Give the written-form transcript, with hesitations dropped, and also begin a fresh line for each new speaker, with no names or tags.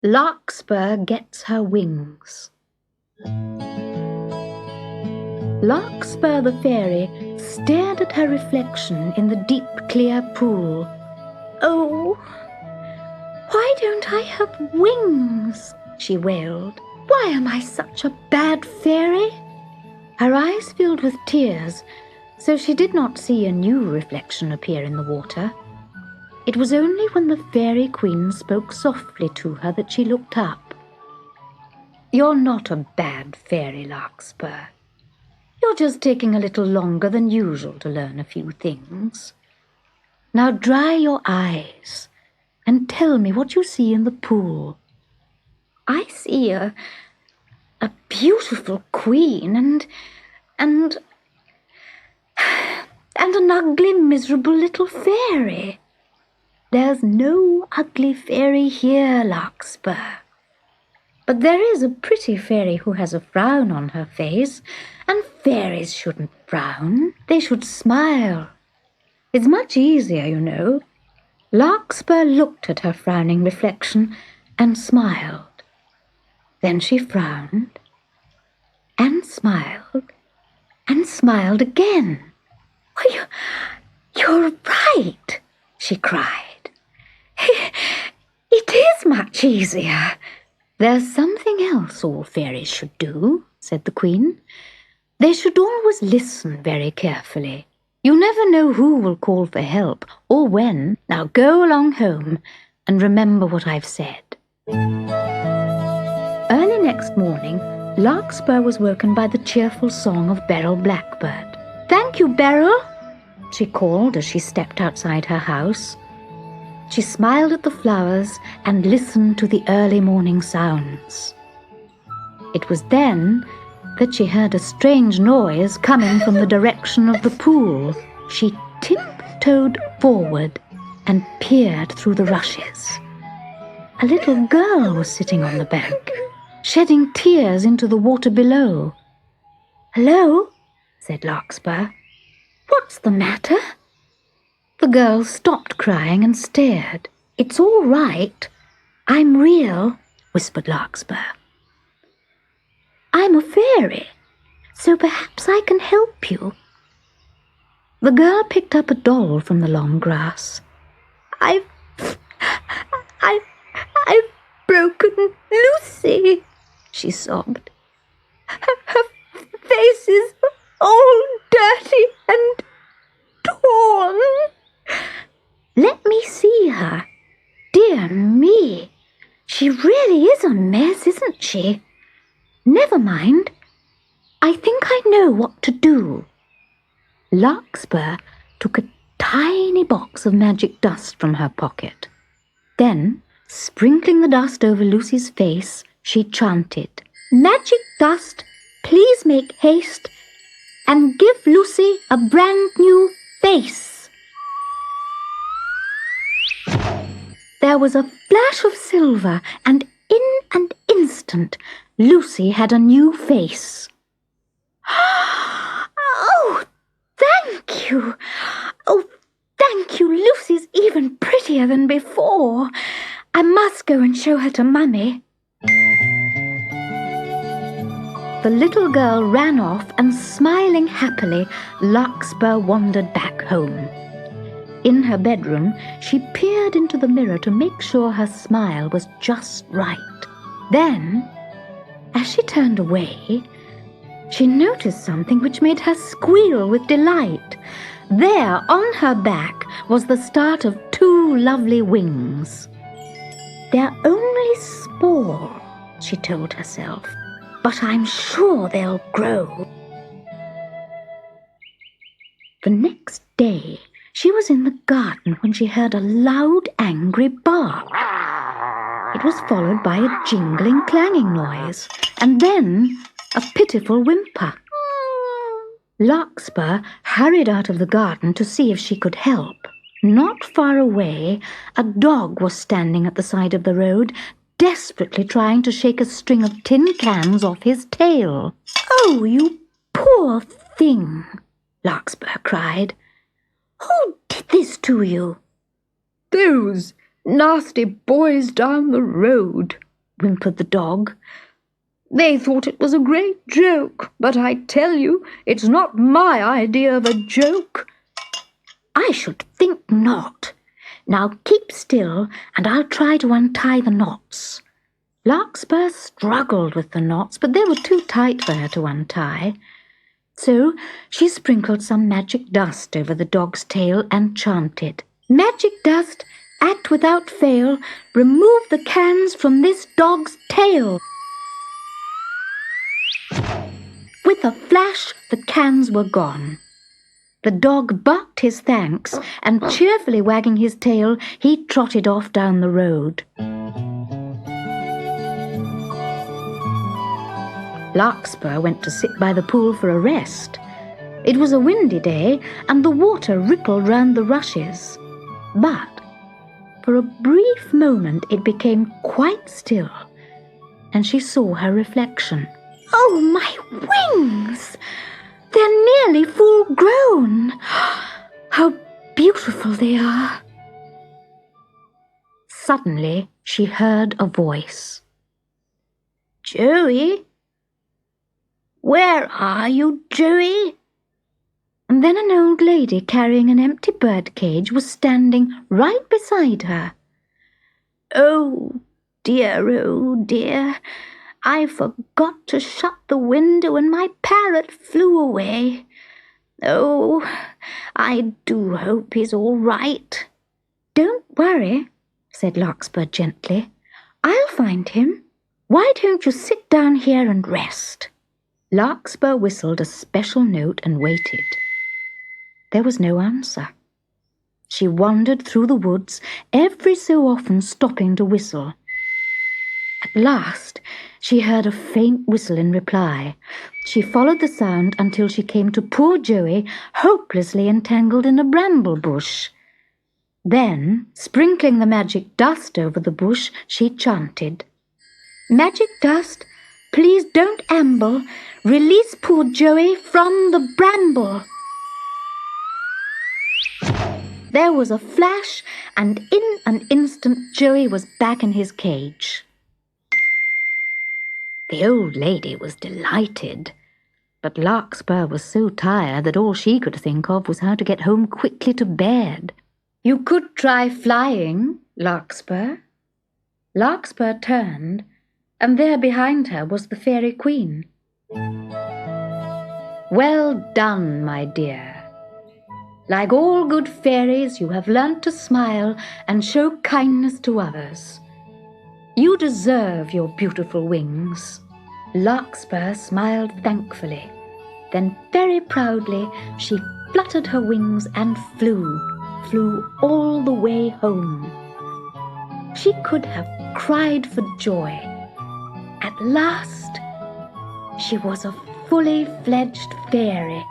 Larkspur Gets Her Wings. Larkspur the fairy stared at her reflection in the deep, clear pool. "Oh, why don't I have wings?" she wailed. "Why am I such a bad fairy?" Her eyes filled with tears, so she did not see a new reflection appear in the water. It was only when the fairy queen spoke softly to her that she looked up. "You're not a bad fairy, Larkspur. You're just taking a little longer than usual to learn a few things. Now dry your eyes and tell me what you see in the pool." "I see a beautiful queen and an ugly, miserable little fairy." "There's no ugly fairy here, Larkspur. But there is a pretty fairy who has a frown on her face, and fairies shouldn't frown. They should smile. It's much easier, you know." Larkspur looked at her frowning reflection and smiled. Then she frowned and smiled again. "Oh, you're right," she cried. "It is much easier." "There's something else all fairies should do," said the queen. "They should always listen very carefully. You never know who will call for help or when. Now go along home and remember what I've said." Early next morning, Larkspur was woken by the cheerful song of Beryl Blackbird. "Thank you, Beryl," she called as she stepped outside her house. She smiled at the flowers and listened to the early morning sounds. It was then that she heard a strange noise coming from the direction of the pool. She tiptoed forward and peered through the rushes. A little girl was sitting on the bank, shedding tears into the water below. "Hello," said Larkspur. "What's the matter?" The girl stopped crying and stared. "It's all right. I'm real," whispered Larkspur. "I'm a fairy, so perhaps I can help you." The girl picked up a doll from the long grass. I've broken Lucy," she sobbed. Her face is all dirty and torn." "Let me see her. Dear me, she really is a mess, isn't she? Never mind. I think I know what to do." Larkspur took a tiny box of magic dust from her pocket. Then, sprinkling the dust over Lucy's face, she chanted, "Magic dust, please make haste and give Lucy a brand new face." There was a flash of silver, and in an instant, Lucy had a new face. "Oh, thank you! Oh, thank you! Lucy's even prettier than before. I must go and show her to Mummy." The little girl ran off, and smiling happily, Larkspur wandered back home. In her bedroom, she peered into the mirror to make sure her smile was just right. Then, as she turned away, she noticed something which made her squeal with delight. There, on her back, was the start of 2 lovely wings. "They're only small," she told herself, "but I'm sure they'll grow." The next day, she was in the garden when she heard a loud, angry bark. It was followed by a jingling, clanging noise, and then a pitiful whimper. Larkspur hurried out of the garden to see if she could help. Not far away, a dog was standing at the side of the road, desperately trying to shake a string of tin cans off his tail. "Oh, you poor thing!" Larkspur cried. "Who did this to you?" "Those nasty boys down the road," whimpered the dog. "They thought it was a great joke, but I tell you, it's not my idea of a joke." "I should think not. Now keep still, and I'll try to untie the knots." Larkspur struggled with the knots, but they were too tight for her to untie. So she sprinkled some magic dust over the dog's tail and chanted, "Magic dust, act without fail, remove the cans from this dog's tail." With a flash, the cans were gone. The dog barked his thanks, and cheerfully wagging his tail, he trotted off down the road. Larkspur went to sit by the pool for a rest. It was a windy day, and the water rippled round the rushes. But for a brief moment it became quite still, and she saw her reflection. "Oh, my wings! They're nearly full grown. How beautiful they are!" Suddenly she heard a voice. "Joey? Where are you, Joey?" And then an old lady carrying an empty bird cage was standing right beside her. Oh dear, I forgot to shut the window and my parrot flew away. Oh, I do hope he's all right." "Don't worry," said Larkspur gently. "I'll find him. Why don't you sit down here and rest?" Larkspur whistled a special note and waited. There was no answer. She wandered through the woods, every so often stopping to whistle. At last she heard a faint whistle in reply. She followed the sound until she came to poor Joey, hopelessly entangled in a bramble bush. Then, sprinkling the magic dust over the bush, she chanted, "Magic dust, please don't amble. Release poor Joey from the bramble." There was a flash, and in an instant Joey was back in his cage. The old lady was delighted, but Larkspur was so tired that all she could think of was how to get home quickly to bed. "You could try flying, Larkspur." Larkspur turned, and there behind her was the Fairy Queen. "Well done, my dear. Like all good fairies, you have learnt to smile and show kindness to others. You deserve your beautiful wings." Larkspur smiled thankfully. Then very proudly she fluttered her wings and flew all the way home. She could have cried for joy. At last she was a fully fledged fairy.